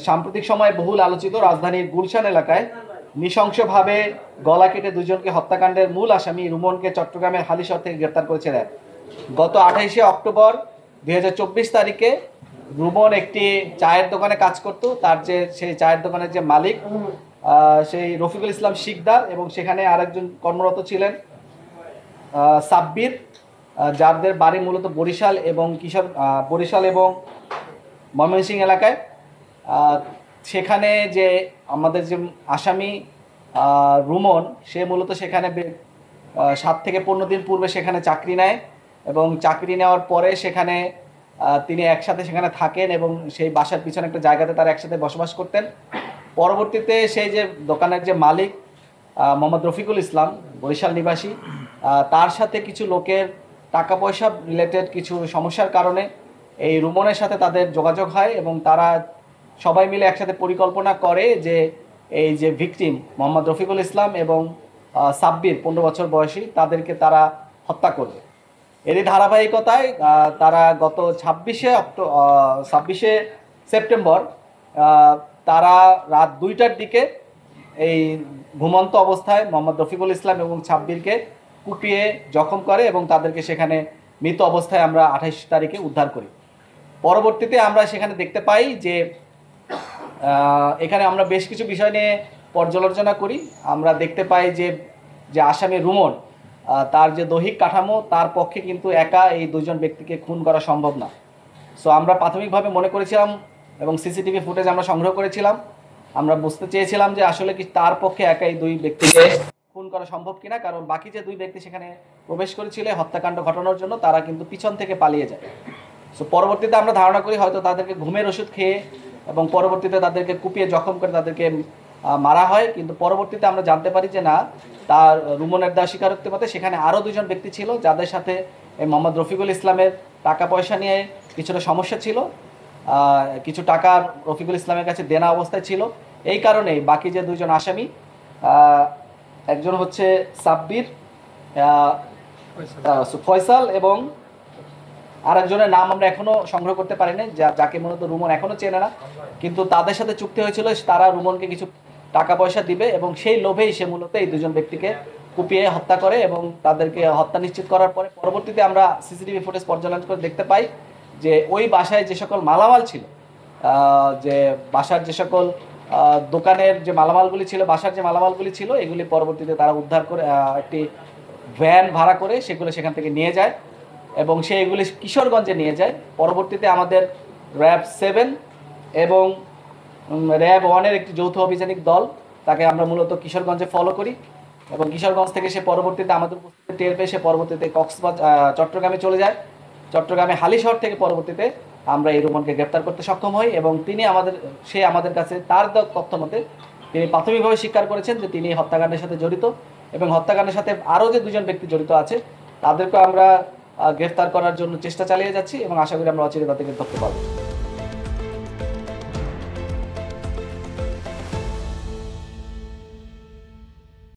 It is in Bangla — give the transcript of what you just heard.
সাম্প্রতিক সময়ে বহুল আলোচিত রাজধানীর গুলশান এলাকায় নৃশংসভাবে গলা কেটে দুজনকে হত্যাকাণ্ডের মূল আসামি রুমনকে চট্টগ্রামের হালিশহর থেকে গ্রেপ্তার করেছে র্যাব। গত 28শে অক্টোবর 2024 তারিখে রুমন একটি চায়ের দোকানে কাজ করত। তার যে সেই চায়ের দোকানের যে মালিক সেই রফিকুল ইসলাম শিকদার এবং সেখানে আরেকজন কর্মরত ছিলেন সাব্বির, যাদের বাড়ি মূলত বরিশাল এবং ময়মনসিংহ এলাকায়। সেখানে যে আমাদের যে আসামি রুমন, সে মূলত সেখানে 7 থেকে 15 দিন পূর্বে সেখানে চাকরি নেয় এবং চাকরি নেওয়ার পরে সেখানে তিনি একসাথে সেখানে থাকেন এবং সেই বাসার পিছনে একটা জায়গাতে তারা একসাথে বসবাস করতেন। পরবর্তীতে সেই যে দোকানের যে মালিক মোহাম্মদ রফিকুল ইসলাম, বরিশাল নিবাসী, তার সাথে কিছু লোকের টাকা পয়সা রিলেটেড কিছু সমস্যার কারণে এই রুমনের সাথে তাদের যোগাযোগ হয় এবং তারা সবাই মিলে একসাথে পরিকল্পনা করে যে এই যে ভিকটিম মোহাম্মদ রফিকুল ইসলাম এবং সাব্বির 15 বছর বয়সী, তাদেরকে তারা হত্যা করবে। এরই ধারাবাহিকতায় তারা গত 26শে সেপ্টেম্বর তারা রাত 2টার দিকে এই ঘুমন্ত অবস্থায় মোহাম্মদ রফিকুল ইসলাম এবং সাব্বিরকে কুপিয়ে জখম করে এবং তাদেরকে সেখানে মৃত অবস্থায় আমরা 28 তারিখে উদ্ধার করি। পরবর্তীতে আমরা সেখানে দেখতে পাই যে এখানে আমরা বেশ কিছু বিষয় নিয়ে পর্যালোচনা করি। আমরা দেখতে পাই যে আসামি রুমন, তার যে দৈহিক কাঠামো, তার পক্ষে কিন্তু একা এই দুজন ব্যক্তিকে খুন করা সম্ভব না। সো আমরা প্রাথমিকভাবে মনে করেছিলাম এবং সিসিটিভি ফুটেজ আমরা সংগ্রহ করেছিলাম, আমরা বুঝতে চেয়েছিলাম যে আসলে কি তার পক্ষে একা এই দুই ব্যক্তিকে খুন করা সম্ভব কিনা, কারণ বাকি যে দুই ব্যক্তি সেখানে প্রবেশ করেছিল হত্যাকাণ্ড ঘটানোর জন্য, তারা কিন্তু পিছন থেকে পালিয়ে যায়। সো পরবর্তীতে আমরা ধারণা করি হয়তো তাদেরকে ঘুমের ওষুধ খেয়ে এবং পরবর্তীতে তাদেরকে কুপিয়ে জখম করে তাদেরকে মারা হয়। কিন্তু পরবর্তীতে আমরা জানতে পারি যে না, তার রুমনের দেওয়া স্বীকারোক্তি মতে সেখানে আরও দুজন ব্যক্তি ছিল, যাদের সাথে এই মোহাম্মদ রফিকুল ইসলামের টাকা পয়সা নিয়ে কিছুটা সমস্যা ছিল, কিছু টাকা রফিকুল ইসলামের কাছে দেনা অবস্থায় ছিল। এই কারণেই বাকি যে দুজন আসামি, একজন হচ্ছে সাব্বির, ফয়সাল এবং আরেকজনের নাম আমরা এখনো সংগ্রহ করতে পারিনি, যাকে মূলত রুমন এখনো চেনে না, কিন্তু তাদের সাথে চুক্তি হয়েছিল তারা রুমনকে কিছু টাকা পয়সা দিবে এবং সেই লোভেই সে মূলত এই দুজন ব্যক্তিকে কুপিয়ে হত্যা করে এবং তাদেরকে হত্যা নিশ্চিত করার পরে পরবর্তীতে আমরা সিসিটিভি ফুটেজ পর্যালোচনা করে দেখতে পাই যে ওই বাসায় যে সকল মালামাল ছিল, যে বাসার যে সকল দোকানের যে মালামালগুলি ছিল, বাসার যে মালামালগুলি ছিল, এগুলি পরবর্তীতে তারা উদ্ধার করে একটি ভ্যান ভাড়া করে সেগুলো সেখান থেকে নিয়ে যায় এবং সেইগুলি কিশোরগঞ্জে নিয়ে যায়। পরবর্তীতে আমাদের র্যাব 7 এবং র্যাব 1-এর একটি যৌথ অভিযানিক দল, তাকে আমরা মূলত কিশোরগঞ্জে ফলো করি এবং কিশোরগঞ্জ থেকে সে পরবর্তীতে আমাদের উপস্থিতি টের পেয়ে সে পরবর্তীতে চট্টগ্রামে চলে যায়। চট্টগ্রামে হালিশহর থেকে পরবর্তীতে আমরা এই রুমনকে গ্রেপ্তার করতে সক্ষম হই এবং সে আমাদের কাছে তার তথ্য মতে তিনি প্রাথমিকভাবে স্বীকার করেছেন যে তিনি হত্যাকাণ্ডের সাথে জড়িত এবং হত্যাকাণ্ডের সাথে আরও যে দুজন ব্যক্তি জড়িত আছে তাদেরকে আমরা গ্রেফতার করার জন্য চেষ্টা চালিয়ে যাচ্ছি এবং আশা করি আমরা অচিরে তাদেরকে ধরতে পারবো।